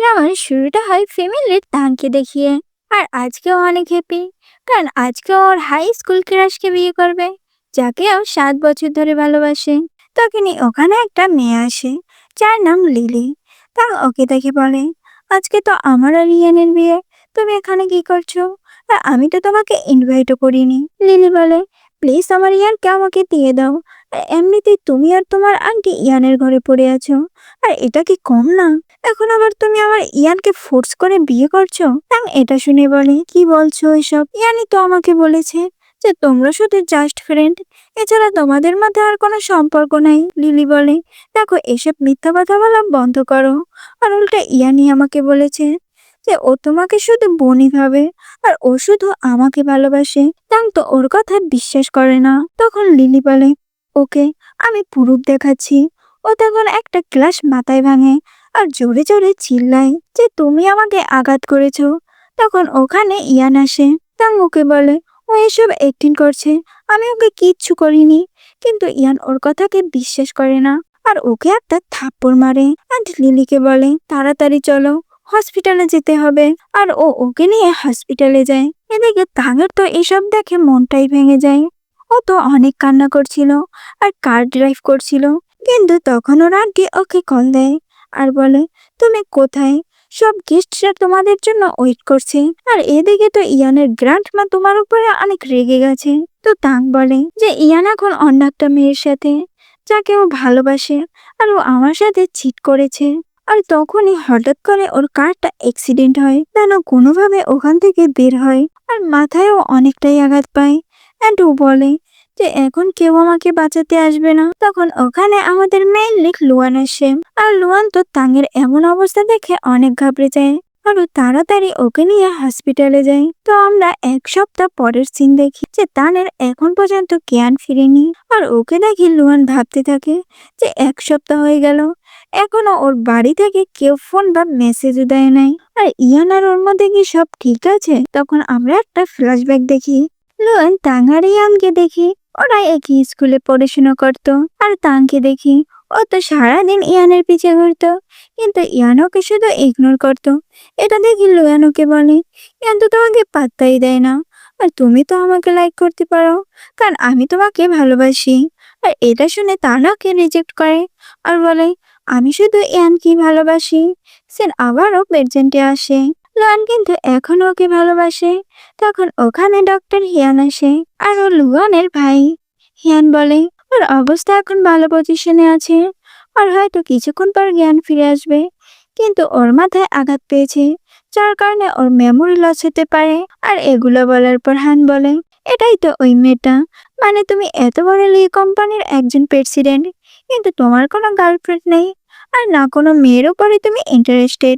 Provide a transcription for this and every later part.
ড্রামার শুরুটা হয় ফ্যামিলির তানকে দেখিয়ে। আর আজকেও অনেক হ্যাপি, কারণ আজকে ওর হাই স্কুল ক্রাশকে বিয়ে করবে, যাকে ও 7 বছর ধরে ভালোবাসে। তখনই ওখানে একটা মেয়ে আসে, যার নাম লিলি। তা ওকে দেখে বলে, আজকে তো আমার আর ইয়ানের বিয়ে, তুমি এখানে কি করছো? আর আমি তো তোমাকে ইনভাইটও করিনি। লিলি বলে, প্লিজ আমার ইয়ানকে আমাকে দিয়ে দাও। আর এমনিতেই তুমি আর তোমার আন্টি ইয়ানের ঘরে পড়ে আছো, আর এটা কি কম না? এখন আবার তুমি আমার ইয়ানকে ফোর্স করে বিয়ে করছো? এটা শুনে বলে, কি বলছো এসব? ইয়ানি তো আমাকে বলেছে যে তোমরা শুধু জাস্ট ফ্রেন্ড, এছাড়া তোমাদের মধ্যে আর কোনো সম্পর্ক নাই। লিলি বলে, দেখো এসব মিথ্যা কথা বলা বন্ধ করো। আর উল্টা ইয়ানি আমাকে বলেছে যে ও তোমাকে শুধু বোনই ভাবে, আর ও শুধু আমাকে ভালোবাসে। তো ওর কথা বিশ্বাস করে না। তখন লিলি বলে, ওকে, আমি প্রুফ দেখাচ্ছি। ও তখন একটা গ্লাস মাথায় ভাঙে আর জোরে জোরে চিল্লায় যে তুমি আমাকে আঘাত করেছো। তখন ওখানে ইয়ান আসে। ওকে বলে, ও এসব অ্যাক্টিং করছে, আমি ওকে কিচ্ছু করিনি। কিন্তু ইয়ান ওর কথাকে বিশ্বাস করে না আর ওকে একটা থাপ্পড় মারে। আর লিলিকে বলে, তাড়াতাড়ি চলো, হসপিটালে যেতে হবে। আর ও ওকে নিয়ে হসপিটালে যায়। এদিকে তাঙের তো এসব দেখে মনটাই ভেঙে যায়। ও তো অনেক কান্না করছিল আর কার ড্রাইভ করছিল, কিন্তু তখন ওর আন্টি ওকে কল দেয় আর বলে, তুমি কোথায়? সব গেস্টরা তোমাদের জন্য ওয়েট করছে। আর এদিকে তো ইয়ানের গ্র্যান্ডমা তোমার উপরে অনেক রেগে গেছে। তো তাং বলে যে ইয়ান এখন অন্য একটা মেয়ের সাথে, যাকে ও ভালোবাসে, আর ও আমার সাথে চিট করেছে। আর তখনই হঠাৎ করে ওর কারটা অ্যাক্সিডেন্ট হয়, যেন কোনোভাবে ওখান থেকে বের হয়। আর মাথায়ও অনেকটাই আঘাত পায়। অ্যান্ড ও বলে যে এখন কেউ আমাকে বাঁচাতে আসবে না। তখন ওখানে আমাদের মেইন লিড লুয়ান আসে। আর লুয়ান তো তাঙের এমন অবস্থা দেখে অনেক ঘাবড়ে যায় আর ও তাড়াতাড়ি ওকে নিয়ে হসপিটালে যায়। তো আমরা 1 সপ্তাহ পরের সিন দেখি যে তানের এখন পর্যন্ত জ্ঞান ফিরেনি। আর ওকে দেখি লুয়ান ভাবতে থাকে যে 1 সপ্তাহ হয়ে গেল, এখনো ওর বাড়ি থেকে কেউ ফোন বা মেসেজও দেয় নাই। আর ইয়ান আর ওর মধ্যে কি সব ঠিক আছে? তখন আমরা একটা ফ্ল্যাশব্যাক দেখি। লুয়ান তাং আর ইয়ানকে দেখি, ওরা একই স্কুলে পড়াশোনা করতো। আর তাংকে দেখি, ও তো সারাদিন ইয়ানের পিছে ঘুরতো, কিন্তু ইয়ান ওকে শুধু ইগনোর করতো। এটা দেখি লুয়ান ওকে বলে, ইয়ান তো তোমাকে পাত্তাই দেয় না, আর তুমি তো আমাকে লাইক করতে পারো, কারণ আমি তোমাকে ভালোবাসি। আর এটা শুনে তানাকে রিজেক্ট করে আর বলে, আমি শুধু ইয়ানকেই ভালোবাসি। সেন আবারও প্রেজেন্টে আসে। লুয়ান কিন্তু এখনো ওকে ভালোবাসে। তখন ওখানে ডক্টর হিয়ান আসে আর ও লুয়ানের ভাই। হিয়ান বলে, ওর অবস্থা এখন ভালো পজিশনে আছে, আর হয়তো কিছুক্ষণ পর জ্ঞান ফিরে আসবে, কিন্তু ওর মাথায় আঘাত পেয়েছে, যার কারণে ওর মেমোরি লস হতে পারে। আর এগুলো বলার পর হান বলে, এটাই তো ওই মেয়েটা, মানে তুমি এত বড় লি কোম্পানির একজন প্রেসিডেন্ট, কিন্তু তোমার কোনো গার্লফ্রেন্ড নেই, আর না কোনো মেয়ের উপরে তুমি ইন্টারেস্টেড।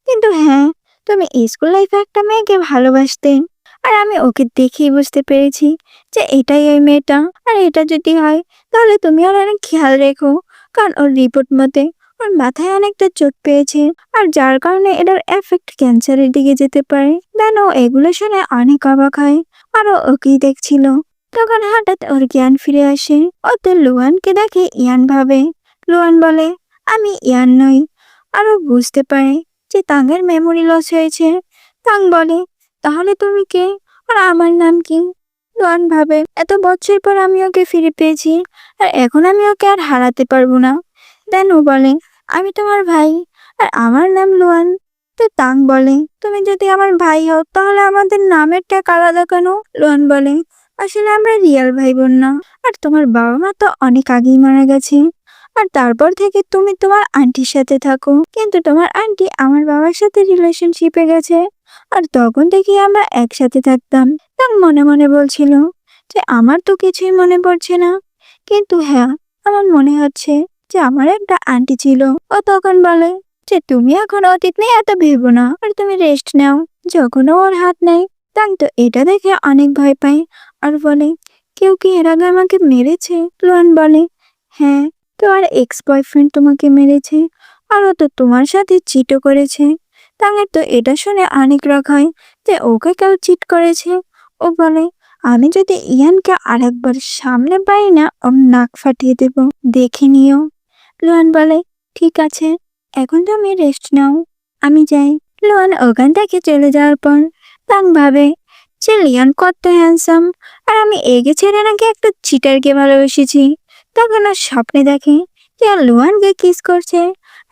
কিন্তু হ্যাঁ, তুমি স্কুল লাইফে একটা মেয়েকে ভালোবাসতে। আর আমি ওকে দেখেই বুঝতে পেরেছি যে এটাই ওই মেয়েটা। আর এটা যদি হয়, তাহলে তুমি ওর অনেক খেয়াল রেখো, কারণ ওর রিপোর্ট মতে ওর মাথায় অনেকটা চোট পেয়েছে, আর যার কারণে এটার এফেক্ট ক্যান্সারের দিকে যেতে পারে। দেন ও এগুলো শুনে অনেক অবাক হয়, আর ও ওকেই দেখছিল। তখন হঠাৎ ওর জ্ঞান ফিরে আসে। ও তো লুয়ানকে দেখে ইয়ান ভাবে। লুয়ান বলে, আমি ইয়ান নই। আর ও বুঝতে পারে যে তাঙের মেমোরি লস হয়েছে। তাং বলে, তাহলে তুমি কে? আর আমার নাম কি? লুয়ান ভাবে, এত বছর পর আমি ওকে ফিরে পেয়েছি, আর এখন আমি ওকে আর হারাতে পারবো না। দেন ও বলে, আমি তোমার ভাই, আর আমার নাম লুয়ান। তো তাং বলে, তুমি যদি আমার ভাই হও, তাহলে আমাদের নামের ট্যাগ আলাদা কেন? লুয়ান বলে, আসলে আমরা রিয়েল ভাই বোন না, আর তোমার বাবা মা তো অনেক আগেই মারা গেছে, আর তারপর থেকে তুমি তোমার আন্টির সাথে থাকো, কিন্তু তোমার আন্টি আমার বাবার সাথে রিলেশনশিপে গেছে, আর তখন থেকে আমরা একসাথে থাকতাম। তার মনে মনে বলছিল যে আমার তো কিছুই মনে পড়ছে না, কিন্তু হ্যাঁ, আমার মনে হচ্ছে যে আমার একটা আন্টি ছিল। ও তখন বলে যে তুমি এখন অতীত নিয়ে এত ভেবো না, আর তুমি রেস্ট নাও, যখনও ওর হাত নেই। তাং তো এটা দেখে অনেক ভয় পায় আর বলে, কেউ কি এর আগে আমাকে মেরেছে? লোয়ান বলে, হ্যাঁ, তোমার এক্স বয়ফ্রেন্ড তোমাকে মেরেছে, আর ও তো তোমার সাথে চিটও করেছে। তাঙের তো এটা শুনে অনেক রাগ হয় যে ওকে কেউ চিট করেছে। ও বলে, আমি যদি ইয়ানকে আরেকবার সামনে পাই না, ওর নাক ফাটিয়ে দেব, দেখে নিও। লুয়ান বলে, ঠিক আছে, এখন তুমি রেস্ট নাও, আমি যায়। লুয়ান ওখান থেকে চলে যাওয়ার পর তাং ভাবে যে লিয়ান কত হ্যান্ডসাম, আর আমি একে ছেড়ে নাকি একটা চিটারকে ভালোবেসেছি। তখন আর স্বপ্নে দেখে যে লুয়ানকে কিস করছে,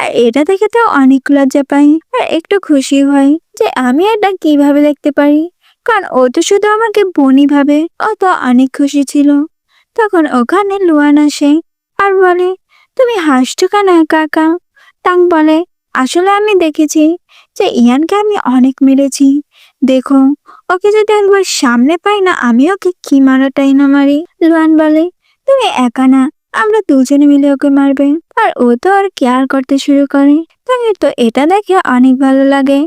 আর এটা দেখে তো অনেক লজ্জা পাই আর একটু খুশি হয় যে আমি এটা কিভাবে দেখতে পারি, কারণ ও তো শুধু আমাকে বনি ভাবে। ও তো অনেক খুশি ছিল। তখন ওখানে লুয়ান আসে আর বলে, তুমি হাসছো কেন একা একা? তাং বলে, আসলে আমি দেখেছি যে ইয়ানকে আমি অনেক মেরেছি। দেখো, ওকে যদি একবার সামনে পাই না, আমি ওকে কি মারাটাই না মারি। লুয়ান বলে, তুমি একা না, আমরা দুজনে মিলে ওকে মারবে। আর ও তো আর কেয়ার করতে শুরু করে। তাকে তো এটা দেখে অনেক ভালো লাগে।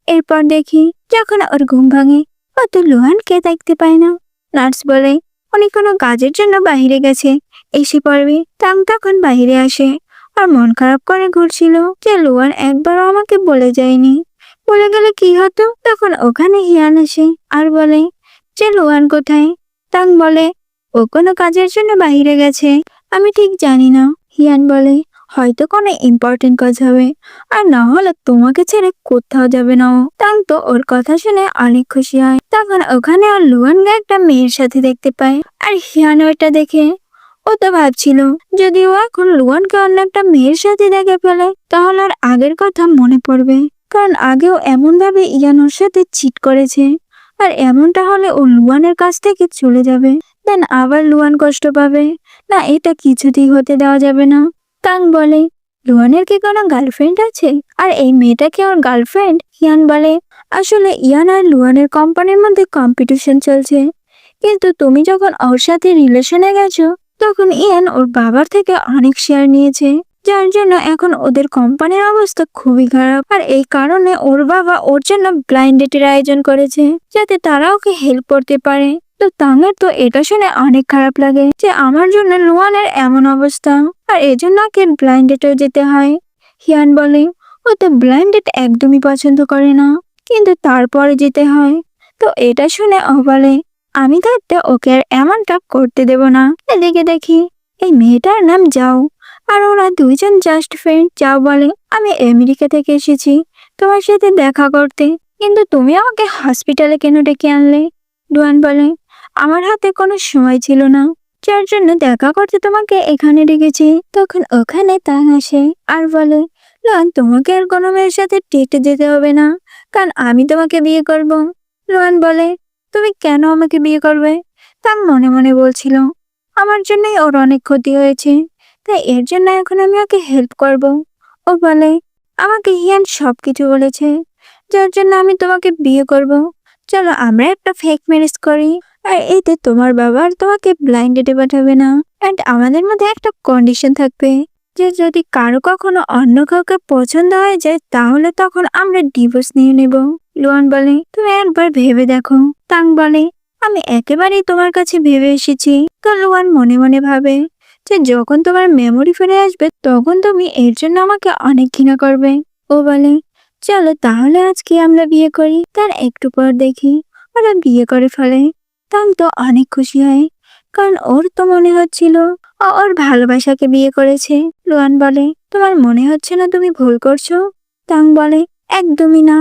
এরপর দেখি যখন ওর ঘুম ভাঙে, ও তো লুয়ানকে দেখতে পায় না। নার্স বলে, উনি কোনো কাজের জন্য বাইরে গেছে, এসে পড়বে। তাং তখন বাইরে আসে আর মন খারাপ করে ঘুরছিল যে লুয়ান একবারও আমাকে বলে যায়নি। বলে গেলে কি হতো? তখন ওখানে হিয়ান আসে আর বলে যে লুয়ান কোথায়? তাং বলে, ও কোনো কাজের জন্য বাইরে গেছে, আমি ঠিক জানি না। হিয়ান বলে, হয়তো কোনো ইম্পর্টেন্ট কাজ হবে, আর না হলে তোমাকে ছেড়ে কোথাও যাবে না ও। তাং তো ওর কথা শুনে অনেক খুশি হয়। তখন ওখানে আর লুয়ানকে একটা মেয়ের সাথে দেখতে পায়, আর হিয়ান ওটা দেখে ও তো ভাবছিল যদি ও এখন লুয়ানকে অন্য একটা মেয়ের সাথে দেখে ফেলে তাহলে আর আগের কথা মনে পড়বে, কারণ আগেও এমন ভাবে ইয়ান ওর সাথে চিট করেছে। আর এমনটা হলে ও লুয়ানের কাছ থেকে চলে যাবে, দেন আবার লুয়ান কষ্ট পাবে। না, এটা কিছুতেই হতে দেওয়া যাবে না। তাং বলে, লুয়ানের কি কোনো গার্লফ্রেন্ড আছে? আর এই মেয়েটা কি ওর গার্লফ্রেন্ড? ইয়ান বলে, আসলে ইয়ান আর লুয়ানের কোম্পানির মধ্যে কম্পিটিশন চলছে, কিন্তু তুমি যখন ওর সাথে রিলেশনে গেছো তখন ইয়ান ওর বাবার থেকে অনেক শেয়ার নিয়েছে, যার জন্য এখন ওদের কোম্পানির অবস্থা খুবই খারাপ। আর এই কারণে ওর বাবা ওর জন্য ব্লাইন্ড ডেটের আয়োজন করেছে, যাতে তারা ওকে হেল্প করতে পারে। তো তাঙের তো এটা শুনে অনেক খারাপ লাগে যে আমার জন্য লুয়ানের এমন অবস্থা, আর এজন্য ওকে ব্লাইন্ড ডেটেও যেতে হয়। হিয়ান বলে, ও তো ব্লাইন্ড ডেট একদমই পছন্দ করে না, কিন্তু তারপরে যেতে হয়। তো এটা শুনে ও বলে, আমি থাকতে ওকে আর এমনটা করতে দেব না। এদিকে দেখি এই মেয়েটার নাম যাও, আর ওরা দুইজন জাস্ট ফ্রেন্ড। যাও বলে, আমি আমেরিকা থেকে এসেছি তোমার সাথে দেখা করতে, কিন্তু তুমি আমাকে হসপিটালে কেন ডেকে আনলে? ডুয়ান বলে, আমার হাতে কোনো সময় ছিল না, যার জন্য দেখা করতে তোমাকে এখানে ডেকেছি। তখন ওখানে তাং আসে আর বলে, লুয়ান, তোমাকে আর কোনো মেয়ের সাথে ডেটে যেতে হবে না, কারণ আমি তোমাকে বিয়ে করব। লুয়ান বলে, তুমি কেন আমাকে বিয়ে করবে? তাং মনে মনে বলছিল, আমার জন্যই ওর অনেক ক্ষতি হয়েছে, তাই এর জন্য এখন আমি ওকে হেল্প করব। ও বলে, আমাকে হিয়ান সবকিছু বলেছে, যার জন্য আমি তোমাকে বিয়ে করব। চলো আমরা একটা ফেক ম্যারেজ করি, আর এতে তোমার বাবা আর তোমাকে ব্লাইন্ড ডেটে পাঠাবে না। এন্ড আমাদের মধ্যে একটা কন্ডিশন থাকবে যে যদি কারো কখনো অন্য কাউকে পছন্দ হয়ে যায় তাহলে তখন আমরা ডিভোর্স নিয়ে নেব। লুয়ান বলে, তুমি একবার ভেবে দেখো। তাং বলে, আমি একেবারেই তোমার কাছে ভেবে এসেছি। তো লুয়ান মনে মনে ভাবে যে যখন তোমার মেমোরি ফিরে আসবে তখন তুমি এর জন্য আমাকে অনেক ঘৃণা করবে। ও বলে, চলো তাহলে আজকে আমরা বিয়ে করি। তার একটু পর দেখি ওরা বিয়ে করে ফেলে। তাং তো অনেক খুশি হয়, কারণ ওর তো মনে হচ্ছিল ও ওর ভালোবাসাকে বিয়ে করেছে। লুয়ান বলে, তোমার মনে হচ্ছে না তুমি ভুল করছো? তাং বলে, একদমই না,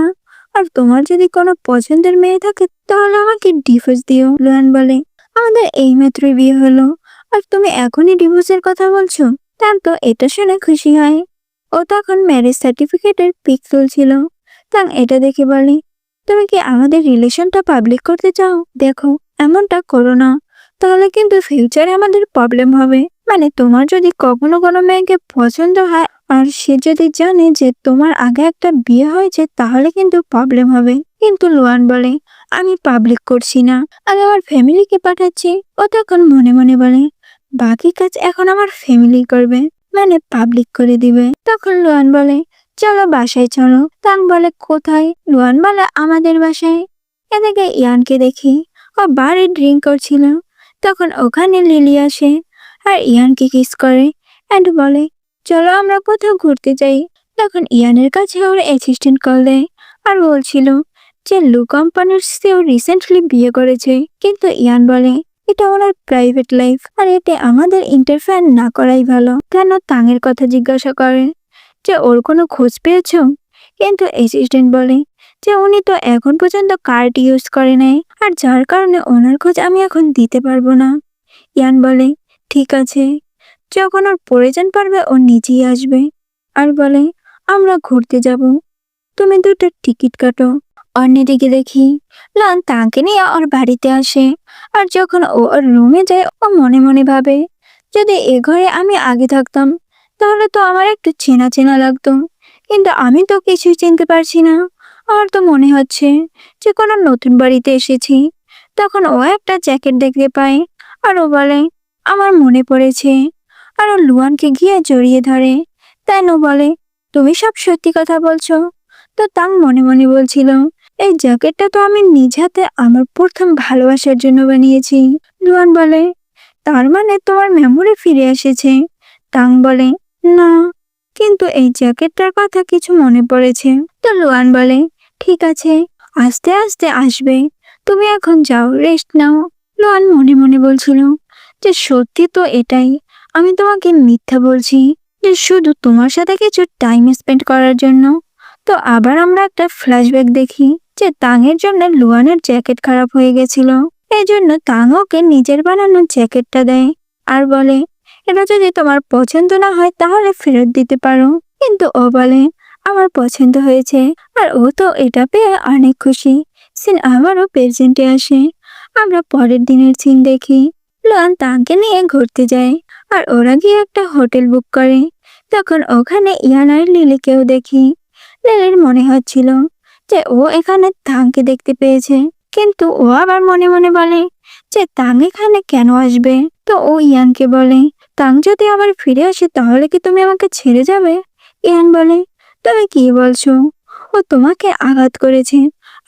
আর তোমার যদি কোনো পছন্দের মেয়ে থাকে তাহলে আমাকে ডিভোর্স দিও। লুয়ান বলে, আমাদের এইমাত্রই বিয়ে হলো, আর তুমি এখনই ডিভোর্সের কথা বলছো? তাং তো এটা শুনে খুশি হয়। ও তখন ম্যারেজ সার্টিফিকেটের পিক তুলছিল। তাং এটা দেখে বলে, তুমি কি আমাদের রিলেশনটা পাবলিক করতে চাও? দেখো, এমনটা করো না, তাহলে কিন্তু ফিউচারে আমাদের প্রবলেম হবে। মানে তোমার যদি কখনো কোনো মেয়েকে পছন্দ হয় আর সে যদি জানে যে তোমার আগে একটা বিয়ে হয়েছে তাহলে কিন্তু প্রবলেম হবে। কিন্তু লুয়ান বলে, আমি পাবলিক করছি না, আমি আমার ফ্যামিলিকে পাঠাচ্ছি। ও তখন মনে মনে বলে, বাকি কাজ এখন আমার ফ্যামিলি করবে, মানে পাবলিক করে দিবে। তখন লুয়ান বলে, চলো বাসায় চলো। তাং বলে, কোথায়? লুয়ান বলে, আমাদের বাসায়। এদিকে ইয়ানকে দেখি ও বারে ড্রিঙ্ক করছিল। তখন ওখানে লিলি আসে আর ইয়ানকে কিস করে এন্ড বলে, চলো আমরা কোথাও ঘুরতে যাই। তখন ইয়ানের কাছে ওর অ্যাসিস্ট্যান্ট কল দেয় আর বলছিল যে লু কোম্পানির সিও রিসেন্টলি বিয়ে করেছে, কিন্তু ইয়ান বলে এটা ওনার প্রাইভেট লাইফ আর এতে আমাদের ইন্টারফেয়ার না করাই ভালো। কেন? তাঙের কথা জিজ্ঞাসা করে যে ওর কোনো খোঁজ পেয়েছো? কিন্তু অ্যাসিস্ট্যান্ট বলে যে উনি তো এখন পর্যন্ত কার্ড ইউজ করে নাই, আর যার কারণে ওনার খোঁজ আমি এখন দিতে পারবো না। ইয়ান বলে ঠিক আছে, যখন ওর প্রয়োজন পড়বে ও নিজেই আসবে। আর বলে আমরা ঘুরতে যাব, তুমি দুটো টিকিট কাটো। অন্যদিকে দেখি লন তাকে নিয়ে ওর বাড়িতে আসে। আর যখন ও ওর রুমে যায় ও মনে মনে ভাবে, যদি এ ঘরে আমি আগে থাকতাম তাহলে তো আমার একটু চেনা চেনা লাগতো, কিন্তু আমি তো কিছুই চিনতে পারছি না। আমার তো মনে হচ্ছে যে কোনো নতুন বাড়িতে এসেছি। তখন ও একটা জ্যাকেট দেখতে পায় আর ও বলে আমার মনে পড়েছে। আর ও লুয়ানকে গিয়ে জড়িয়ে ধরে। তাই ও বলে তুমি সব সত্যি কথা বলছো? তো তাং মনে মনে বলছিল, এই জ্যাকেটটা তো আমি নিজ হাতে আমার প্রথম ভালোবাসার জন্য বানিয়েছি। লুয়ান বলে তার মানে তোমার মেমোরি ফিরে এসেছে? তাং বলে না, কিন্তু এই জ্যাকেটটার কথা কিছু মনে পড়েছে। তো লুয়ান বলে ঠিক আছে, আস্তে আস্তে আসবে, তুমি এখন যাও, রেস্ট নাও। লুয়ান মনে মনে বলছিল যে সত্যি তো এটাই, আমি তোমাকে মিথ্যা বলছি যে শুধু তোমার সাথে কিছু টাইম স্পেন্ড করার জন্য। তো আবার আমরা একটা ফ্ল্যাশব্যাক দেখি যে তাঙের জন্য লুয়ানের জ্যাকেট খারাপ হয়ে গেছিল। এই জন্য তাং ওকে নিজের বানানো জ্যাকেটটা দেয় আর বলে এটা যদি তোমার পছন্দ না হয় তাহলে ফেরত দিতে পারো। কিন্তু ও বলে আমার পছন্দ হয়েছে, আর ও তো এটা পেয়ে অনেক খুশি। সিন আবারও প্রেজেন্টে আসে। আমরা পরের দিনের সিন দেখি লুয়ান তাকে নিয়ে ঘুরতে যায় আর ওরা গিয়ে একটা হোটেল বুক করে। তখন ওখানে ইয়ান আর লিলিকেও দেখি। লিলির মনে হচ্ছিল যে ও এখানে তাংকে দেখতে পেয়েছে, কিন্তু ও আবার মনে মনে বলে যে তাং এখানে কেন আসবে। তো ও ইয়ানকে বলে তাং যদি আবার ফিরে আসে তাহলে কি তুমি আমাকে ছেড়ে যাবে? ইয়ান বলে তুমি কি বলছো? ও তোমাকে আঘাত করেছে,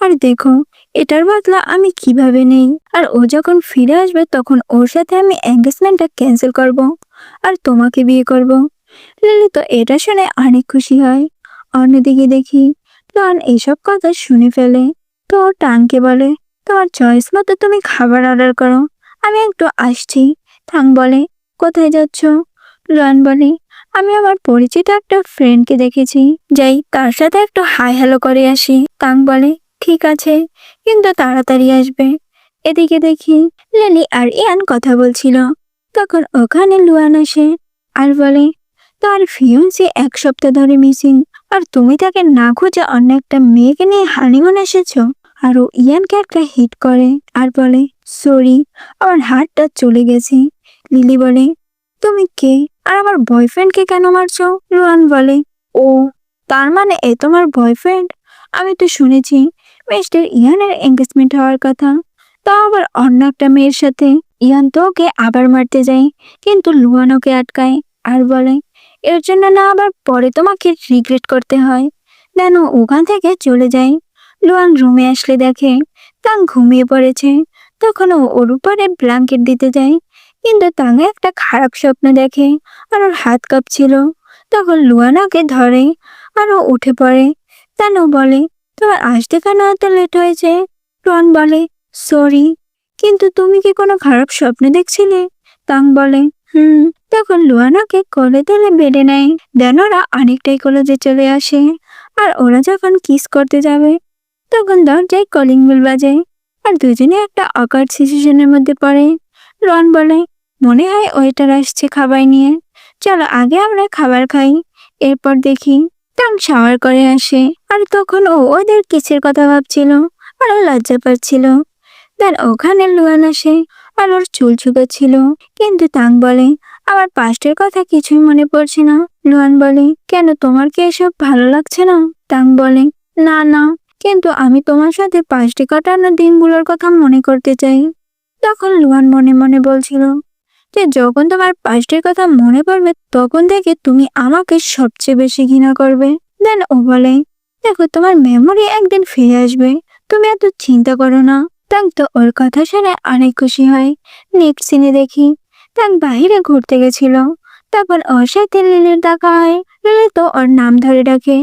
আর দেখো এটার বদলা আমি কিভাবে নেই। আর ও যখন ফিরে আসবে তখন ওর সাথে আমি এঙ্গেজমেন্টটা ক্যান্সেল করব আর তোমাকে বিয়ে করব। লিলি তো এটা শুনে অনেক খুশি হয়। অন্যদিকে দেখি লন এইসব কথা শুনে ফেলে। তো ও টাংকে বলে তোমার চয়েস মতো তুমি খাবার অর্ডার করো, আমি একটু আসছি। টাং বলে কোথায় যাচ্ছ? লন বলে আমি আমার পরিচিত একটা ফ্রেন্ডকে দেখেছি, যাই তার সাথে একটু হাই হ্যালো করে আসি। টাং বলে ঠিক আছে, কিন্তু তাড়াতাড়ি আসবে। এদিকে দেখি লিলি আর ইয়ান কথা বলছিল। তখন ওখানে লুয়ান আসে আর বলে তার ফিয়ন্সি 1 সপ্তাহ ধরে মিসিং, আর তুমি তাকে না খুঁজে অন্য একটা মেয়েকে নিয়ে হানিমুন এসেছো। আর ও ইয়ানকে একটা হিট করে আর বলে সরি, আমার হাতটা চলে গেছে। লিলি বলে তুমি কে, আর আমার বয়ফ্রেন্ডকে কেন মারছো? রুয়ান বলে ও, তার মানে এ তোমার বয়ফ্রেন্ড? আমি তো শুনেছি মিস্টার ইয়ানের এঙ্গেজমেন্ট হওয়ার কথা, তাও আবার অন্য একটা মেয়ের সাথে। ইয়ান তো ওকে আবার মারতে যায়, কিন্তু লুয়ান ওকে আটকায় আর বলে এর জন্য না আবার পরে তোমাকে রিগ্রেট করতে হয়। দেন ও ওখান থেকে চলে যায়। লুয়ান রুমে আসলে দেখে তাং ঘুমিয়ে পড়েছে। তখন ও ওর উপরে ব্ল্যাঙ্কেট দিতে যায়, কিন্তু তাঙ্গে একটা খারাপ স্বপ্ন দেখে আর ওর হাত কাঁপছিল। তখন লুয়ান ওকে ধরে আর ও উঠে পড়ে। দেন ও বলে তোমার আসতে কেন এত লেট হয়েছে? লুয়ান বলে সরি, কিন্তু তুমি কি কোনো খারাপ স্বপ্ন দেখছিলে? তাং বলে হুম। তখন লুয়ানাকে কোলে তুলে বেডে নেয়। দেন ওরা অনেকটাই কলেজে চলে আসে। আর ওরা যখন কিস করতে যাবে তখন দরজায় কলিং বেল বাজে আর দুজনে একটা অকার্ড সিচুয়েশনের মধ্যে পড়ে। রন বলে মনে হয় ওয়েটার আসছে খাবার নিয়ে, চলো আগে আমরা খাবার খাই, এরপর দেখি। টাং শাওয়ার করে আসে আর তখন ও ওদের কিসের কথা ভাবছিল আর ও লজ্জা পাচ্ছিল। দেন ওখানে লুয়ান আসে আর ওর চুল ছিল, কিন্তু তাং বলে আমার পাস্টের কথা কিছুই মনে পড়ছে না। লুয়ান বলে কেন, তোমার কি এসব ভালো লাগছে না? তাং বলে না না, কিন্তু আমি তোমার সাথে পাস্টে কাটানো দিনগুলোর কথা মনে করতে চাই। তখন লুয়ান মনে মনে বলছিল যে যখন তোমার পাস্টের কথা মনে পড়বে তখন থেকে তুমি আমাকে সবচেয়ে বেশি ঘৃণা করবে। দেন ও বলে দেখো তোমার মেমোরি একদিন ফিরে আসবে, তুমি এত চিন্তা করো না। তাং তো ওর কথা শুনে অনেক খুশি হয়। নেক্সট সিনে দেখি তাং বাইরে ঘুরতে গেছিল। তখন ওর সাথে লিলির দেখা হয়। লিলি তো ওর নাম ধরে ডাকে,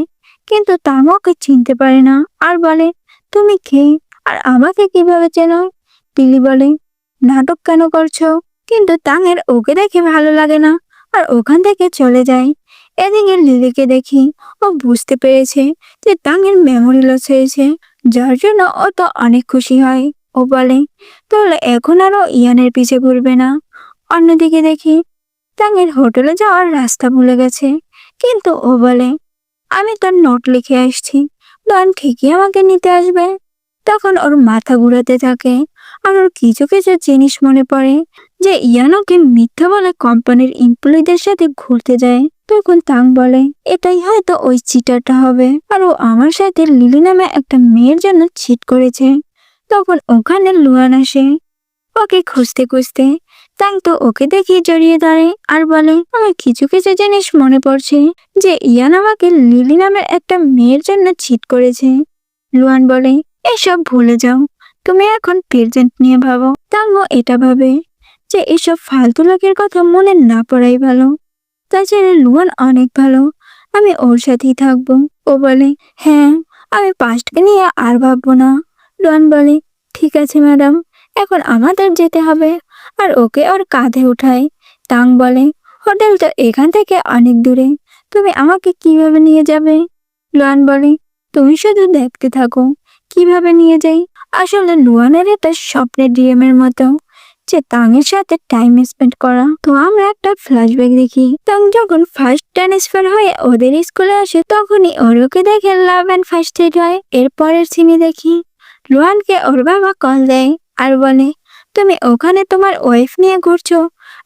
কিন্তু তাং ওকে চিনতে পারে না আর বলে তুমি কে, আর আমাকে কিভাবে চেনো? লিলি বলে নাটক কেন করছো? কিন্তু তাঙের ওকে দেখে ভালো লাগে না আর ওখান থেকে চলে যায়। এদিকে লিলিকে দেখি ও বুঝতে পেরেছে যে তাঙের মেমোরি লস হয়েছে, যার জন্য ও তো অনেক খুশি হয়। ও বলে তাহলে এখন আরো ইয়ানের পিছে ঘুরবে না। অন্যদিকে দেখি তাঙের হোটেলে যাওয়ার রাস্তা ভুলে গেছে, কিন্তু ও বলে আমি তোর নোট লিখে আসছি, ডন ঠিকই আমাকে নিতে আসবে। তখন ওর মাথা ঘুরাতে থাকে আর ওর কিছু কিছু জিনিস মনে পড়ে যে ইয়ান ওকে মিথ্যা বলে কোম্পানির এমপ্লয়ীদের সাথে ঘুরতে যায়। তখন তাং বলে এটাই হয়তো ওই চিটারটা হবে, আর ও আমার সাথে লিলি নামে একটা মেয়ের জন্য চিট করেছে। তখন ওখানে লুয়ান আসে ওকে খুঁজতে খুঁজতে। তাং তো ওকে দেখে জড়িয়ে ধরে আর বলে আমার কিছু কিছু জিনিস মনে পড়ছে যে ইয়ান আমাকে লিলি নামের একটা মেয়ের জন্য চিট করেছে। লুয়ান বলে এসব ভুলে যাও, তুমি এখন প্রেজেন্ট নিয়ে ভাবো। তাংও এটা ভাবে যে এসব ফালতু লোকের কথা মনে না পড়াই ভালো। তাছাড়া লুয়ান অনেক ভালো, আমি ওর সাথেই থাকবো। ও বলে হ্যাঁ, আমি পাস্টকে নিয়ে আর ভাববো না। লুয়ান বলে ঠিক আছে ম্যাডাম, এখন আমাদের যেতে হবে। আর ওকে ওর কাঁধে উঠায়। তাং বলে হোটেল তো এখান থেকে অনেক দূরে, তুমি আমাকে কিভাবে নিয়ে যাবে? লুয়ান বলে তুমি শুধু দেখতে থাকো কিভাবে নিয়ে যাই। আসলে লুয়ানের এটা স্বপ্নের ড্রিমের মতো যে তাংয়ের সাথে টাইম স্পেন্ড করা। তো আমরা একটা ফ্ল্যাশব্যাক দেখি। তাং যখন ফার্স্ট ট্রান্সফার হয়ে ওদের স্কুলে আসে তখনই ওকে দেখে লাভ অ্যান্ড ফার্স্ট এড হয়। এরপরের সিনে দেখি লুয়ানকে ওর বাবা কল দেয় আর বলে তুমি ওখানে তোমার ওয়াইফ নিয়ে ঘুরছো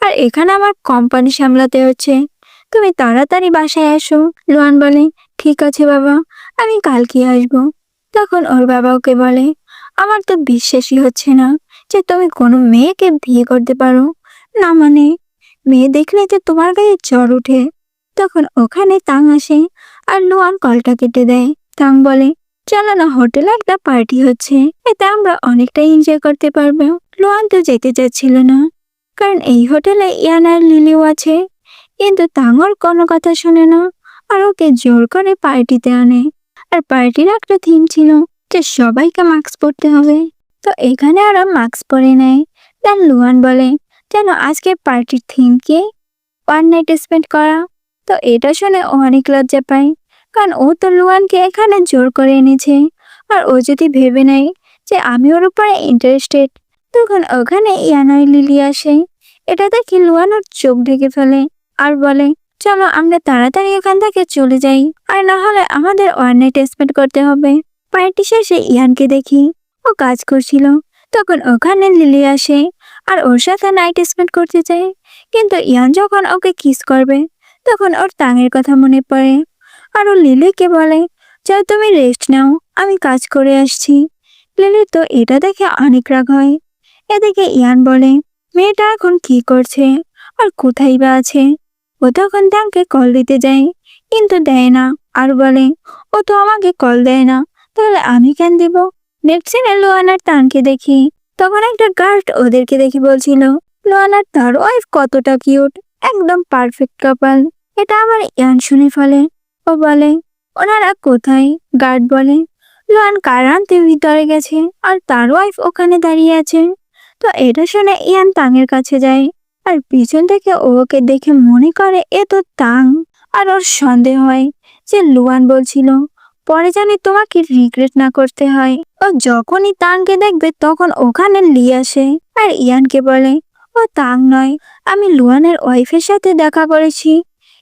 আর এখানে আমার কোম্পানি সামলাতে হচ্ছে, তুমি তাড়াতাড়ি বাসায় আসো। লুয়ান বলে ঠিক আছে বাবা, আমি কালকে আসবো। তখন ওর বাবা ওকে বলে আমার তো বিশ্বাসই হচ্ছে না যে তুমি কোনো মেয়েকে বিয়ে করতে পারো না, মানে মেয়ে দেখলে তো তোমার গায়ে জ্বর ওঠে। তখন ওখানে তাং আসে আর লুয়ান কলটা কেটে দেয়। তাং বলে চলো না, হোটেলে একটা পার্টি হচ্ছে, এতে আমরা অনেকটাই এনজয় করতে পারবো। লুয়ান তো যেতে চাচ্ছিল না, কারণ এই হোটেলে ইয়ান আর লিলিও আছে, কিন্তু তাঙর কোনো কথা শুনে না আর ওকে জোর করে পার্টিতে আনে। আর পার্টির একটা থিম ছিল যে সবাইকে মাস্ক পরতে হবে, তো এখানে ওরা মাস্ক পরে নেয়। দেন লুয়ান বলে যেন আজকে পার্টির থিম কি ওয়ান নাইট স্পেন্ড করা। তো এটা শুনে ও অনেক লজ্জা পায়, কারণ ও তো লুয়ানকে এখানে জোর করে এনেছে। আর ও যদি ভেবে নেয় যে আমি ওর উপরে ইন্টারেস্টেড, তখন ওখানে ইয়ান আর লিলি আসে। এটা দেখে লুয়ান ওর চোখ ঢেকে ফেলে আর বলে চলো আমরা তাড়াতাড়ি এখান থেকে চলে যাই, আর না হলে আমাদের ওয়ান নাইট স্পেন্ড করতে হবে। পার্টি শেষে ইয়ানকে দেখি ও কাজ করছিল। তখন ওখানে লিলি আসে আর ওর সাথে নাইট স্পেন্ড করতে চায়, কিন্তু ইয়ান যখন ওকে কিস করবে তখন ওর তাঙের কথা মনে পড়ে আর ও লিলিকে বলে যাও তুমি রেস্ট নাও, আমি কাজ করে আসছি। লিলি তো এটা দেখে অনেক রাগ হয়। এদিকে ইয়ান বলে মেয়েটা এখন কি করছে আর কোথায় বা আছে। ও তখন তাকে কল দিতে যায়, কিন্তু দেয় না আর বলে ও তো আমাকে কল দেয় না, তাহলে আমি কেন দেব। নেক্সট সিনে লুয়ান আর তানকে দেখি। তখন একটা গার্ড ওদেরকে দেখি বলছিল লুয়ান আর তার ওয়াইফ কতটা কিউট, একদম পারফেক্ট কাপল। এটা আবার ইয়ান শুনে ফেলে। ও বলে ওনারা কোথায়? গার্ড বলে লুয়ান কার আনতে ভিতরে গেছে আর তার ওয়াইফ ওখানে দাঁড়িয়ে আছে। তো এটা শুনে ইয়ান তাঙের কাছে যায় আর পিছন থেকে ওকে দেখে মনে করে এ তো তাং। আর ওর সন্দেহ হয় যে লুয়ান বলছিল পরে জানি তোমাকে রিগ্রেট না করতে হয়। ও যখনই তাংকে দেখবে তখন ওখানে লি আসে আর ইয়ানকে বলে ও তাং নয়, আমি লুয়ানের ওয়াইফের সাথে দেখা করেছি।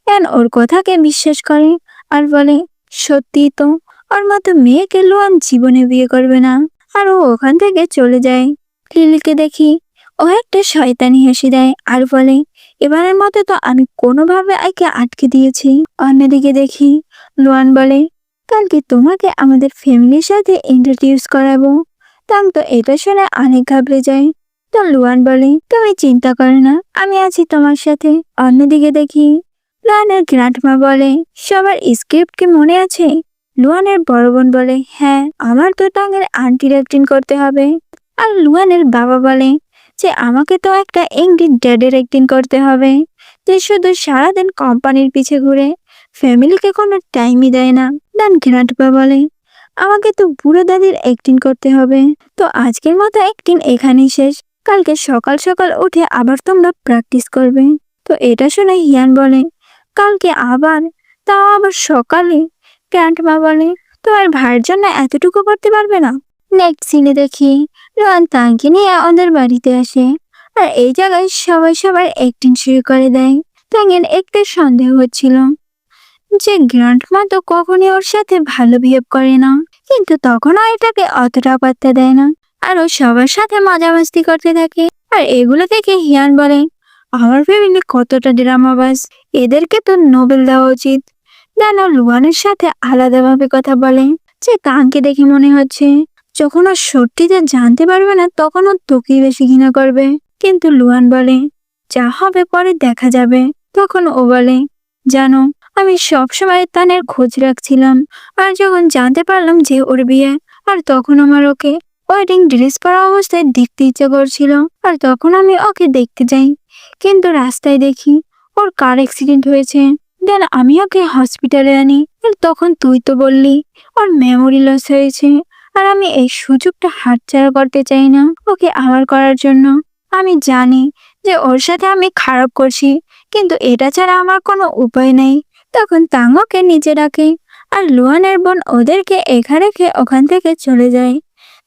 ইয়ান ওর কথাকে বিশ্বাস করে আর বলে সত্যি তো, ওর মতো মেয়েকে লুয়ান জীবনে বিয়ে করবে না। আর ও ওখান থেকে চলে যায়। লিলিকে দেখি ও একটা শয়তানি হাসি দেয় আর বলে এবারের মতো তো আমি কোনোভাবে একে আটকে দিয়েছি। অন্যদিকে দেখি লুয়ান বলে কালকে তোমাকে আমাদের ফ্যামিলির সাথে ইন্ট্রোডিউস করাবো। তাং তো এটা শুনে অনেক ঘাবড়ে যায়। তো লুয়ান বলে তুমি চিন্তা করো না, আমি আছি তোমার সাথে। অন্যদিকে দেখি লুয়ানের গ্র্যান্ডমা বলে সবার স্ক্রিপ্ট কি মনে আছে? লুয়ানের বড় বোন বলে হ্যাঁ, আমার তো তাঙের আন্টির অ্যাক্টিং করতে হবে। আর লুয়ানের বাবা বলে যে আমাকে তো একটা ইংরেজ ড্যাডের অ্যাক্টিং করতে হবে, যে শুধু সারাদিন কোম্পানির পিছে ঘুরে ফ্যামিলিকে কোনো টাইমই দেয় না। দেন গ্র্যান্ডপা বলে আমাকে তো বুড়ো দাদির অ্যাক্টিং করতে হবে। তো আজকের মতো অ্যাক্টিং এখানেই শেষ, কালকে সকাল সকাল উঠে আবার তোমরা প্র্যাকটিস করবে। তো এটা শুনে হিয়ান বলে কালকে আবার তাও আবার সকালে। গ্র্যান্ডমা বলে, তোমার ভাইয়ের জন্য এতটুকু করতে পারবে না? নেক্সট সিনে দেখি রোহান তাংকে নিয়ে ওদের বাড়িতে আসে। আর এই জায়গায় সবাই সবার অ্যাক্টিং শুরু করে দেয়। তাঙ্গের একটু সন্দেহ হচ্ছিল যে গ্র্যান্ডমা তো কখনই ওর সাথে ভালো বিহেভ করে না, কিন্তু তখনও এটাকে অতটা পাত্তা দেয় না। আর ও সবার সাথে মজা মাস্তি করতে থাকে। আর এগুলো দেখে হিয়ান বলে, আমার ফ্যামিলি কতটা ড্রামাবাজ, এদেরকে তো নোবেল দেওয়া উচিত। যেন লুয়ানের সাথে আলাদাভাবে কথা বলে, যে তাংকে দেখে মনে হচ্ছে যখন ও সত্যিটা জানতে পারবে না তখন ও তোকেই বেশি ঘৃণা করবে। কিন্তু লুয়ান বলে, যা হবে পরে দেখা যাবে। তখন ও বলে, জানো, আমি সবসময় তানের খোঁজ রাখছিলাম। আর যখন জানতে পারলাম যে ওর বিয়ে, আর তখন আমার ওকে ওয়েডিং ড্রেস পরা অবস্থায় দেখতে ইচ্ছে করছিল। আর তখন আমি ওকে দেখতে যাই, কিন্তু রাস্তায় দেখি ওর কার অ্যাক্সিডেন্ট হয়েছে। দেন আমি ওকে হসপিটালে আনি। আর তখন তুই তো বললি ওর মেমোরি লস হয়েছে। আর আমি এই সুযোগটা হাতছাড়া করতে চাই না ওকে আমার করার জন্য। আমি জানি যে ওর সাথে আমি খারাপ করছি, কিন্তু এটা ছাড়া আমার কোনো উপায় নেই। তখন তাঙ্গকে নিচে ডাকে। আর লুয়ানের বোন ওদেরকে একা রেখে ওখান থেকে চলে যায়।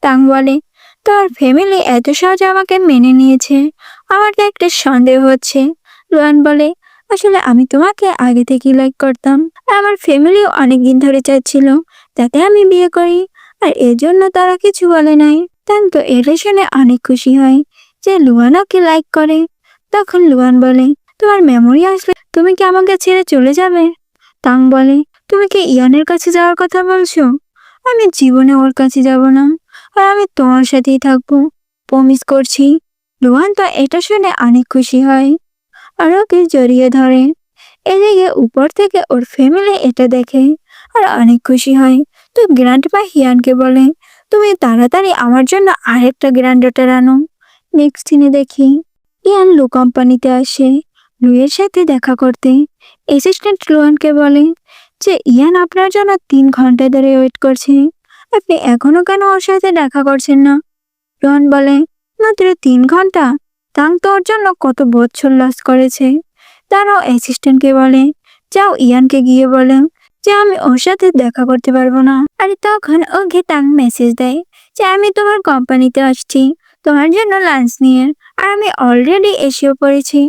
তাং বলে, তোর ফ্যামিলি এত সহজে আমাকে মেনে নিয়েছে, আমার তো একটা সন্দেহ হচ্ছে। লুয়ান বলে, আসলে আমি তোমাকে আগে থেকেই লাইক করতাম। আর আমার ফ্যামিলিও অনেকদিন ধরে চাচ্ছিল যাতে আমি বিয়ে করি, আর এজন্য তারা কিছু বলে নাই। তাং তো এটা শুনে অনেক খুশি হয় যে লুয়ান ওকে লাইক করে। তখন লুয়ান বলে, তোমার মেমোরি আসলে তুমি কি আমাকে ছেড়ে চলে যাবে? তাং বলে, তুমি কি ইয়ানের কাছে যাওয়ার কথা বলছো? আমি জীবনে ওর কাছে যাব না, আর আমি তোমার সাথেই থাকবো, প্রমিস করছি। লুয়ান তো এটা শুনে অনেক খুশি হয় আর ওকে জড়িয়ে ধরে। এদিকে উপর থেকে ওর ফ্যামিলি এটা দেখে আর অনেক খুশি হয়। তো গ্র্যান্ডমা হিয়ানকে বলে, তুমি তাড়াতাড়ি আমার জন্য আরেকটা গ্র্যান্ড ডটার আনো। নেক্সট দিনে দেখি ইয়ান লু কোম্পানিতে আসে লুয়ের সাথে দেখা করতে। অ্যাসিস্ট্যান্ট লুয়ানকে বলে যে ইয়ান আপনার জন্য 3 ঘন্টা ধরে ওয়েট করছে, আপনি এখনো কেন ওর সাথে দেখা করছেন না? লুয়ান বলে, মাত্র 3 ঘন্টা? তাং তো ওর জন্য কত বছর লস করেছে। তারাও অ্যাসিস্ট্যান্টকে বলে, যাও ইয়ানকে গিয়ে বলে যে আমি ওর সাথে দেখা করতে পারবো না। আর তখন ওকে তাং মেসেজ দেয় যে আমি তোমার কোম্পানিতে আসছি তোমার জন্য লাঞ্চ নিয়ে, আর আমি অলরেডি এসেও পড়েছি।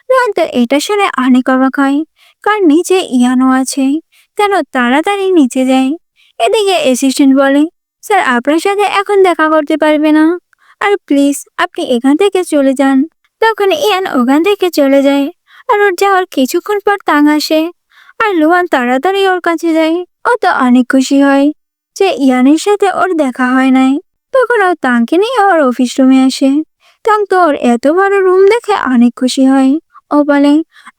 রোহান তো এটা শুনে অনেক অবাক হয়, কারণ নিচে ইয়ানও আছে। কেন তাড়াতাড়ি নিচে যায়। এদিকে অ্যাসিস্ট্যান্ট বলে, স্যার আপনার সাথে এখন দেখা করতে পারবে না, আর প্লিজ আপনি এখান থেকে চলে যান। তখন ইয়ান ওখান থেকে চলে যায়। আর ওর যাওয়ার কিছুক্ষণ পর তাং আসে। আর লুয়ান তাড়াতাড়ি ওর কাছে যায়। ও তো অনেক খুশি হয় যে ইয়ানের সাথে ওর দেখা হয় নাই। তখন ও তাংকে নিয়ে ওর অফিস রুমে আসে। তাং তো ওর এত বড় রুম দেখে অনেক খুশি হয়। ও বলে,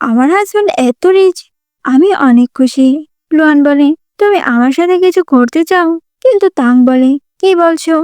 আমার হাজবেন্ড এত রিচ, আমি অনেক খুশি। লুয়ান বলে, তুমি আমার সাথে কিছু করতে চাও? কিন্তু তাং বলে, কি বলছো?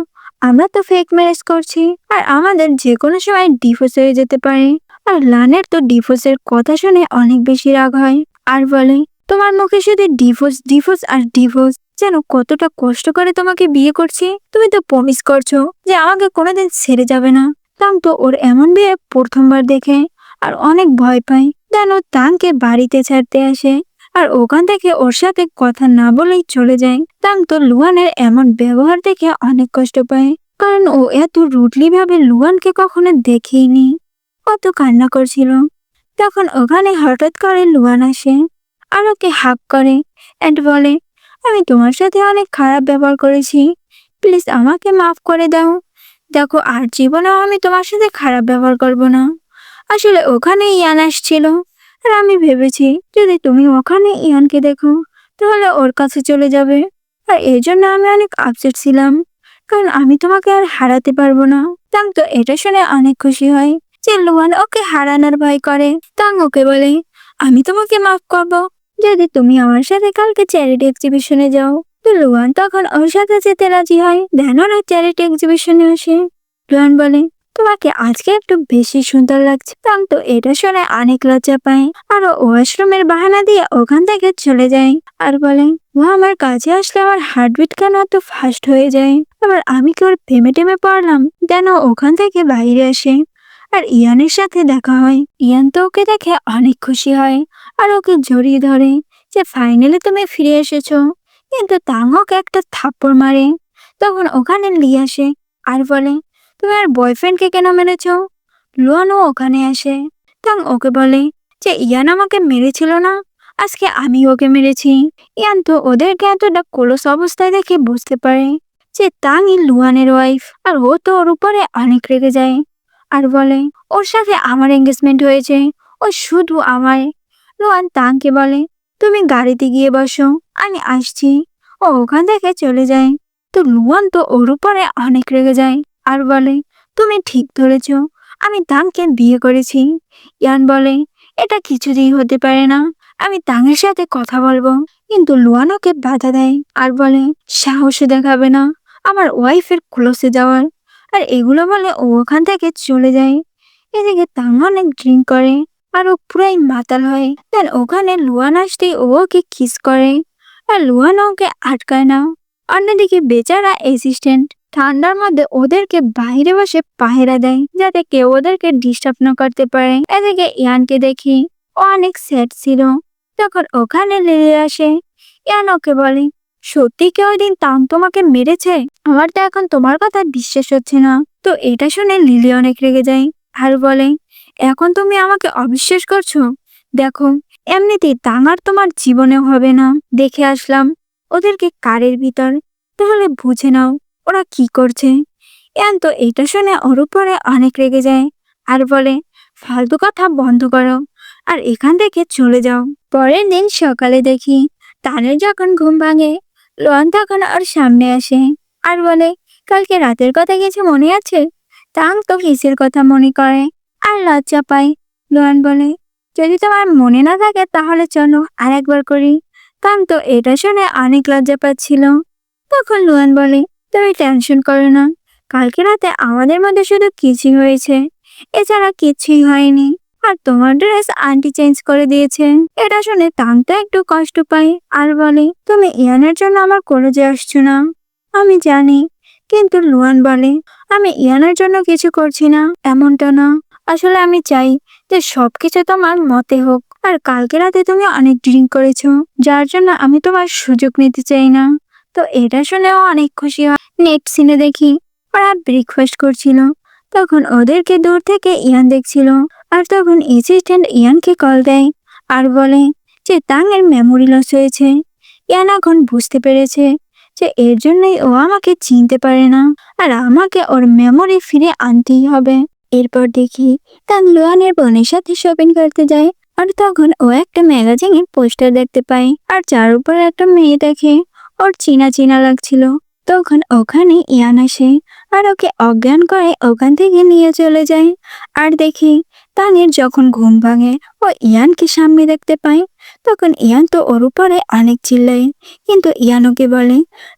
আমরা তো ফেক ম্যারেজ করছি, আর আমাদের যে কোনো সময় ডিভোর্স হয়ে যেতে পারে। আর লানের তো ডিভোর্সের কথা শুনে অনেক বেশি রাগ হয়। আর বলে, তোমার মুখে শুধু ডিভোর্স ডিভোর্স আর ডিভোর্স, যেন কতটা কষ্ট করে তোমাকে বিয়ে করছি। তুমি তো প্রমিস করছো যে আমাকে কোনোদিন ছেড়ে যাবে না। তাং তো ওর এমন বিয়ে প্রথমবার দেখে আর অনেক ভয় পায়। যেন তাংকে বাড়িতে ছাড়তে আসে, আর ওখান থেকে ওর সাথে কথা না বলেই চলে যায়। তাং তো লুয়ানের এমন ব্যবহার দেখে অনেক কষ্ট পায়, কারণ ও এত রুডলি ভাবে লুয়ানকে কখনো দেখেইনি। কত কান্না করছিল। তখন ওখানে হঠাৎ করে লুয়ান আসে আর ওকে হাক করে এন্ড বলে, আমি তোমার সাথে অনেক খারাপ ব্যবহার করেছি, প্লিজ আমাকে মাফ করে দাও। দেখো, আর জীবনেও আমি তোমার সাথে খারাপ ব্যবহার করব না। আসলে ওখানে ইয়ান আসছিল, আর আমি ভেবেছি যদি তুমি ওখানে ইয়ানকে দেখো তাহলে ওর কাছে চলে যাবে। আর এই জন্য আমি অনেক আপসেট ছিলাম, কারণ আমি তোমাকে আর হারাতে পারবো না। তাং তো এটা শুনে অনেক খুশি হয় যে লুয়ান ওকে হারানোর ভয় করে। তাং ওকে বলে, আমি তোমাকে মাফ করবো যদি তুমি আমার সাথে কালকে চ্যারিটি এক্সিবিশনে যাও। তো লুয়ান তখন ওর সাথে যেতে রাজি হয়। দেন ওরা চ্যারিটি এক্সিবিশনে আসে। লুয়ান বলে, তোমাকে আজকে একটু বেশি সুন্দর লাগছে। তাং তো এটা শুনে অনেক লজ্জা পায়, আর ওয়াশরুমের বাহানা দিয়ে ওখান থেকে চলে যায়। আর বলে, ও আমার কাছে আসলে আমার হার্টবিট কেন এত ফাস্ট হয়ে যায়, আবার আমি কি ওর প্রেমে টেমে পড়লাম? দেন ওখান থেকে বাইরে আসে আর ইয়ানের সাথে দেখা হয়। ইয়ান তো ওকে দেখে অনেক খুশি হয় আর ওকে জড়িয়ে ধরে যে ফাইনালি তুমি ফিরে এসেছো। কিন্তু তাং ওকে একটা থাপ্পড় মারে। তখন ওখানে লি আসে আর বলে, তুমি আর বয়ফ্রেন্ডকে কেন মেরেছো? লুয়ানও ওখানে আসে। তাং ওকে বলে যে ইয়ান আমাকে মেরেছিল না, আজকে আমি ওকে মেরেছি। ইয়ান তো ওদেরকে এতটা ক্লোজ অবস্থায় দেখে বুঝতে পারে যে তাংই লুয়ানের ওয়াইফ, আর ও তো ওর উপরে অনেক রেগে যায় আর বলে, ওর সাথে আমার এঙ্গেজমেন্ট হয়েছে, ও শুধু আমার। লুয়ান তাংকে বলে, তুমি গাড়িতে গিয়ে বসো, আমি আসছি। ও ওখান থেকে চলে যায়। তো লুয়ান তো ওর উপরে অনেক রেগে যায় আর বলে, তুমি ঠিক ধরেছ, আমি তাংকে বিয়ে করেছি। ইয়ান বলে, এটা কিছুতেই হতে পারে না, আমি তাংয়ের সাথে কথা বলবো। কিন্তু লুয়ান ওকে বাধা দেয় আর বলে, সাহস দেখাবে না আমার ওয়াইফের ক্লোজে যাওয়ার। আর এগুলো বলে ও ওখান থেকে চলে যায়। এদিকে তাং অনেক ড্রিঙ্ক করে আর ও পুরাই মাতাল হয়। দেন ওখানে লুয়ান আসতেই ও ওকে কিস করে আর লুয়ান ওকে আটকায় না। অন্যদিকে বেচারা অ্যাসিস্ট্যান্ট ঠান্ডার মধ্যে ওদেরকে বাইরে বসে পাহারা দেয় যাতে কেউ ওদেরকে ডিস্টার্ব না করতে পারে। এদিকে ইয়ানকে দেখি ও অনেক স্যাড ছিল। তখন ওখানে লিলি আসে। ইয়ান ওকে বলে, সত্যি কি ওই দিন তাং তোমাকে মেরেছে? আমার তো এখন তোমার কথা বিশ্বাস হচ্ছে না। তো এটা শুনে লিলি অনেক রেগে যায় আর বলে, এখন তুমি আমাকে অবিশ্বাস করছো? দেখো, এমনিতেই তাং আর তোমার জীবনে হবে না। দেখে আসলাম ওদেরকে কারের ভিতর, তাহলে বুঝে নাও ওরা কি করছে। ইয়ান তো এটা শুনে ওর উপরে অনেক রেগে যায় আর বলে, ফালতু কথা বন্ধ করো আর এখান থেকে চলে যাও। পরের দিন সকালে দেখি তানের যখন ঘুম ভাঙে, লোয়ান তখন ওর সামনে আসে আর বলে, কালকে রাতের কথা কিছু মনে আছে? তাং তো কিসের কথা মনে করে আর লজ্জা পায়। লোয়ান বলে, যদি তোমার মনে না থাকে তাহলে চলো আর একবার করি। তাং তো এটা শুনে অনেক লজ্জা পাচ্ছিল। তখন লুয়ান বলে, তুমি টেনশন করো না, কালকে রাতে আমাদের মধ্যে শুধু কিসই হয়েছে, এছাড়া কিছুই হয়নি। আর তোমার ড্রেস আন্টি চেঞ্জ করে দিয়েছে। এটা শুনে তাংটা একটু কষ্ট পায় আর বলে, তুমি ইয়ানের জন্য আমার কলেজে আসছো না আমি জানি, কিন্তু লুয়ান বলে, আমি ইয়ানের জন্য কিছু করছি না এমনটা না, আসলে আমি চাই যে সবকিছু তোমার মতে হোক। আর কালকে রাতে তুমি অনেক ড্রিঙ্ক করেছো, যার জন্য আমি তোমার সুযোগ নিতে চাই না। তো এটা শুনেও অনেক খুশি হয়। নেক্সট সিনে দেখি ওরা ব্রেকফাস্ট করছিল। তখন ওদেরকে দূর থেকে ইয়ান দেখছিল আর তখন অ্যাসিস্ট্যান্ট ইয়ানকে কল দেয় আর বলে যে তাংয়ের মেমোরি লস হয়েছে। ইয়ান এখন বুঝতে পেরেছে যে এর জন্যই ও আমাকে চিনতে পারে না আর আমাকে ওর মেমোরি ফিরে আনতেই হবে। এরপর দেখি তাং লুয়ানের বোনের সাথে শপিং করতে যায় আর তখন ও একটা ম্যাগাজিনের পোস্টার দেখতে পায় আর যার উপর একটা মেয়ে দেখে ওর চিনা চিনা লাগছিল। তখন ওখানে ইয়ান আসে আর ওকে অজ্ঞান করে ওখান থেকে নিয়ে চলে যায়। আর দেখি তানের যখন ঘুম ভাঙে ও ইয়ানকে সামনে দেখতে পায়। তখন ইয়ান তো ওর উপরে অনেক চিল্লায়, কিন্তু ইয়ান ওকে বলে,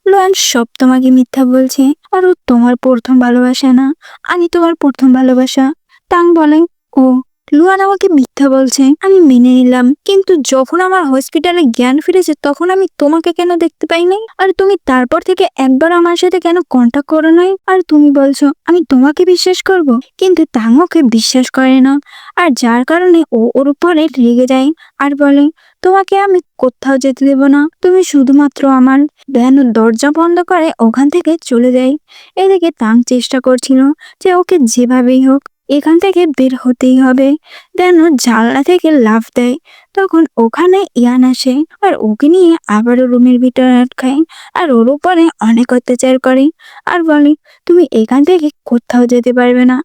লোয়ান সব তোমাকে মিথ্যা বলছে আর ও তোমার প্রথম ভালোবাসা না, আমি তোমার প্রথম ভালোবাসা। তাং বলে, ও লুয়ান আমাকে মিথ্যা বলছে, আমি মেনে নিলাম, কিন্তু যখন আমার হসপিটালে জ্ঞান ফিরেছে তখন আমি তোমাকে কেন দেখতে পাই নাই? আর তুমি তারপর থেকে একবার আমার সাথে কেন কন্টাক্ট করো নাই? আর তুমি বলছো আমি তোমাকে বিশ্বাস করব, কিন্তু তাং ওকে বিশ্বাস করে না। আর যার কারণে ও ওর উপরে রেগে যায় আর বলে, তোমাকে আমি কোথাও যেতে দেব না, তুমি শুধুমাত্র আমার। দেন দরজা বন্ধ করে ওখান থেকে চলে যায়। এদিকে তাং চেষ্টা করছিল যে ওকে যেভাবেই হোক এখান থেকে বের হতেই হবে। দেন ও জানলা থেকে লাফ দেয়। তখন ওখানে ইয়ান আসে আর ওকে নিয়ে আবারও রুমের ভিতরে আটকায় আর ওর উপরে অনেক অত্যাচার করে আর বলে, তুমি এখান থেকে কোথাও যেতে পারবে না।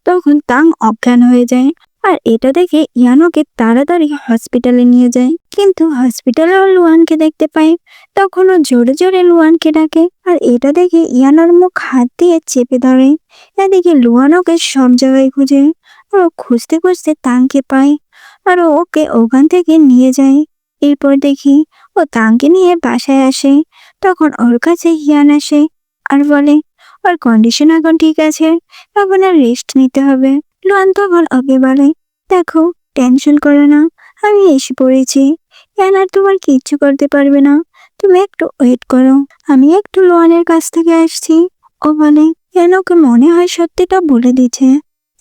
তখন তাং অজ্ঞান হয়ে যায় আর এটা দেখে ইয়ান ওকে তাড়াতাড়ি হসপিটালে নিয়ে যায়। কিন্তু হসপিটালে ও লুয়ানকে দেখতে পায়। তখন ও জোরে জোরে লুয়ানকে ডাকে আর এটা দেখে ইয়ান ওর মুখ হাত দিয়ে চেপে ধরে। এদিকে লুয়ান ওকে সব জায়গায় খুঁজে আর ও খুঁজতে খুঁজতে তাংকে পায় আর ও ওকে ওখান থেকে নিয়ে যায়। এরপর দেখি ও তাংকে নিয়ে বাসায় আসে। তখন ওর কাছে ইয়ান আসে আর বলে, ওর কন্ডিশন এখন ঠিক আছে, এখন আর রেস্ট নিতে হবে। লুয়ান তখন ওকে বলে, দেখো টেনশন করো না, আমি এসে পড়েছি, ইয়ান আর তোমার কিচ্ছু করতে পারবে না, তুমি একটু ওয়েট করো, আমি একটু লুয়ানের কাছ থেকে আসছি। ও বলে, কেন ওকে মনে হয় সত্যিটা বলে দিচ্ছে,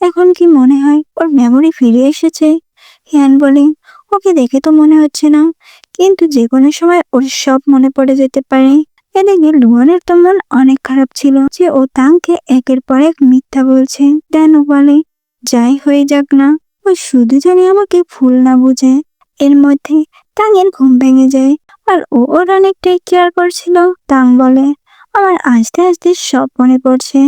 এখন কি মনে হয় ওর মেমোরি ফিরে এসেছে? হিয়ান বলে, ওকে দেখে তো মনে হচ্ছে না, কিন্তু যে কোনো সময় ওর সব মনে পড়ে যেতে পারে। এদিকে লুয়ানের তো মন অনেক খারাপ ছিল যে ও তাংকে একের পর এক মিথ্যা বলছে। দেন ও বলে, যাই হয়ে যাক না, ও শুধু জানি আমাকে ভুল না বুঝে। এর মধ্যে তাঙের ঘুম ভেঙে যায় আর ও ওর অনেকটাই কেয়ার করছিল। তাং বলে, আমার আস্তে আস্তে সব মনে পড়ছে,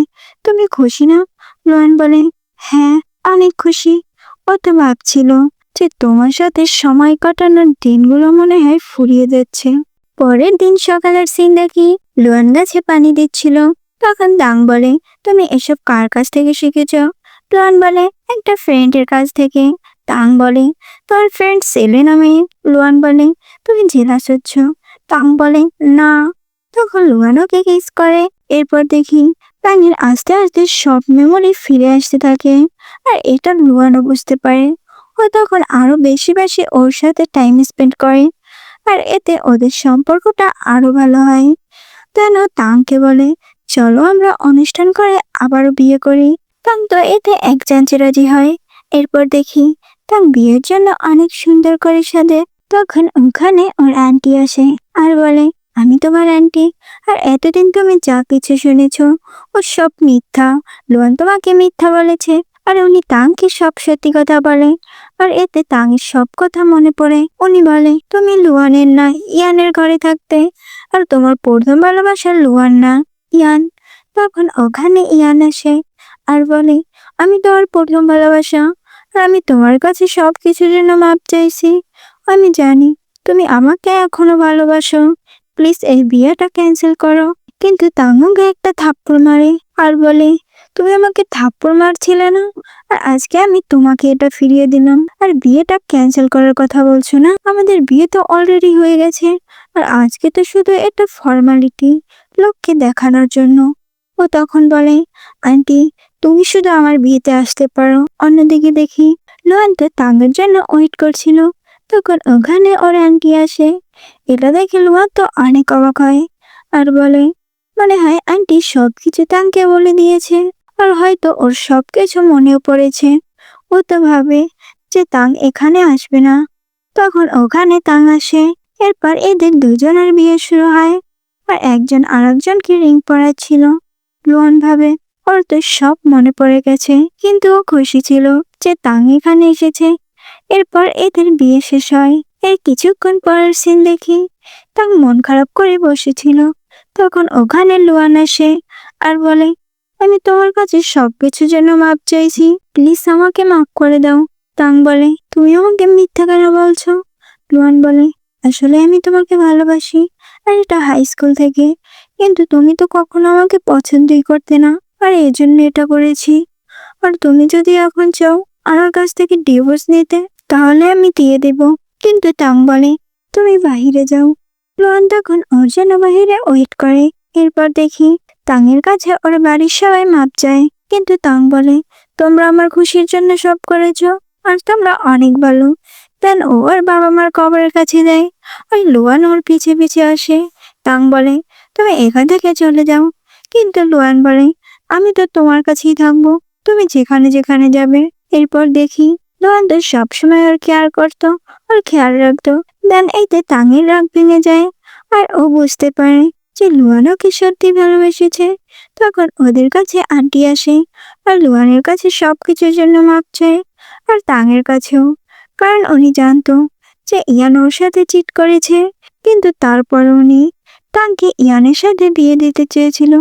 তুমি খুশি না? লুয়ান বলে, হ্যাঁ, অনেক খুশি। ও তো ভাবছিল যে তোমার সাথে সময় কাটানোর দিনগুলো মনে হয় ফুরিয়ে যাচ্ছে। পরের দিন সকালের সিন দেখি লুয়ান গাছে পানি দিচ্ছিল। তখন দাং বলে, তুমি এসব কার কাছ থেকে শিখেছ? লুয়ান বলে, একটা ফ্রেন্ডের কাছ থেকে। তাং বলে, তোর ফ্রেন্ড সেলে নামে? লুয়ান বলে, তুমি জেলাস হচ্ছ। তাং বলে, না। তখন লুয়ান ওকে কিস করে। এরপর দেখি তাঙের আস্তে আস্তে সব মেমোরি ফিরে আসতে থাকে। আর এটা লুয়ানও বুঝতে পারে। ও তখন আরো বেশি বেশি ওর সাথে টাইম স্পেন্ড করে। আর এতে ওদের সম্পর্কটা আরো ভালো হয়। তেন তাংকে বলে, চলো আমরা অনুষ্ঠান করে আবারও বিয়ে করি। তাং তো এতে এক চান্সে রাজি হয়। এরপর দেখি তাং বিয়ের জন্য অনেক সুন্দর করে সাজে। তখন ওখানে ওর আন্টি আসে আর বলে, আমি তোমার আন্টি, আর এতদিন তুমি যা কিছু শুনেছ ও সব মিথ্যা। লুয়ান তোমাকে মিথ্যা বলেছে। আর উনি তাংকে সব সত্যি কথা বলে। আর এতে তাঙের সব কথা মনে পড়ে। উনি বলে, তুমি লুয়ানের না ইয়ানের ঘরে থাকতে, আর তোমার প্রথম ভালোবাসা লুয়ান না ইয়ান। তখন ওখানে ইয়ান আসে আর বলে, আমি তোমার প্রথম ভালোবাসা, আর আমি তোমার কাছে সব কিছুর জন্য মাপ চাইছি। আমি জানি তুমি আমাকে এখনো ভালোবাসো, প্লিজ এই বিয়েটা ক্যান্সেল করো। কিন্তু তাঙ্গুকে একটা থাপ্পড় মারে আর বলে, তুমি আমাকে থাপ্পড় মারছিলে না, আর আজকে আমি তোমাকে এটা ফিরিয়ে দিলাম, আর বিয়েটা ক্যান্সেল করার কথা বলছো না? আমাদের বিয়ে তো অলরেডি হয়ে গেছে, আর আজকে তো শুধু একটা ফর্মালিটি, লোককে দেখানোর জন্য। ও তখন বলে, আন্টি তুমি শুধু আমার বিয়েতে আসতে পারো। অন্যদিকে দেখি লোয়ান তো তাঙ্গের জন্য ওয়েট করছিল। তখন ওখানে ওর আন্টি আসে। এটা দেখে লোয়া তো অনেক অবাক হয় আর বলে, মনে হয় আন্টি সবকিছু তাঙ্কে বলে দিয়েছে, আর হয়তো ওর সবকিছু মনেও পড়েছে। ও তো ভাবে যে তাং এখানে আসবে না। তখন ওখানে তাং আসে। এরপর এদের দুজনের বিয়ে শুরু হয়। আর একজন আরেকজনকে রিং পরাচ্ছিল। লুয়ান ভাবে ওর তো সব মনে পড়ে গেছে, কিন্তু ও খুশি ছিল যে তাং এখানে এসেছে। এরপর এদের বিয়ে শেষ হয়। এর কিছুক্ষণ পরের সিন দেখি তাং মন খারাপ করে বসেছিল। তখন ওখানে লুয়ান আসে আর বলে, আমি তোমার কাছে সবকিছুর জন্য মাপ চাইছি, প্লিজ আমাকে মাফ করে দাও। তাং বলে, তুমি আমাকে মিথ্যা কেন বলছো? লুয়ান বলে, আসলে আমি তোমাকে ভালোবাসি, আর এটা হাই স্কুল থেকে, কিন্তু তুমি তো কখনো আমাকে পছন্দই করতে না, আর এই জন্য এটা করেছি। আর তুমি যদি এখন চাও আমার কাছ থেকে ডিভোর্স নিতে, তাহলে আমি দিয়ে দেব। কিন্তু তাং বলে, তুমি বাহিরে যাও। লুয়ান তখন ওর জন্য বাহিরে ওয়েট করে। এরপর দেখি তাঙের কাছে ওর বাড়ির সবাই মাপ চায়, কিন্তু তাং বলে, তোমরা আমার খুশির জন্য সব করেছ, আর তোমরা অনেক ভালো। দেন ও ওর বাবা মার কবরের কাছে যায়, আর লুয়ান ওর পিছে পিছে আসে। তাং বলে, তুমি এখান থেকে চলে যাও। কিন্তু লুয়ান বলে, আমি তো তোমার কাছেই থাকবো, তুমি যেখানে যেখানে যাবে। এরপর দেখি লুয়ান তো সবসময় ওর কেয়ার করতো, ওর খেয়াল রাখতো। দেন এতে তাঙের রাগ ভেঙে যায়, আর ও বুঝতে পারে যে লুয়ান ওকে সত্যি ভালোবেসেছে। তখন ওদের কাছে আন্টি আসে, আর লুয়ানের কাছে সবকিছুর জন্য মাপ চায়, আর তাঙের কাছেও, কারণ উনি জানতো যে ইয়ান ওর সাথে চিট করেছে। কিন্তু তারপর উনি তাংকে ইয়ানের সাথে বিয়ে দিতে চেয়েছিল।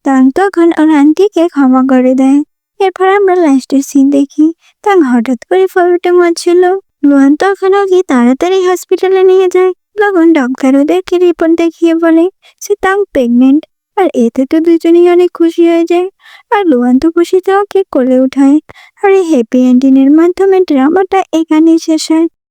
তাং তখন ওর আন্টিকে ক্ষমা করে দেয়। এরপর আমরা লাস্টের সিন দেখি তাং হঠাৎ করে ফটোটা মারছিল। লুয়ান তখন ওকে তাড়াতাড়ি হসপিটালে নিয়ে যায়। তখন ডক্টর ওদেরকে রিপোর্ট দেখিয়ে বলে সে তাং প্রেগনেন্ট। আর এতে তো দুজনেই অনেক খুশি হয়ে যায়, আর লুয়ান তো খুশিতে ওকে কোলে উঠায়। আর এই হ্যাপি এন্ডিং এর মাধ্যমে ড্রামাটা এখানেই শেষ হয়।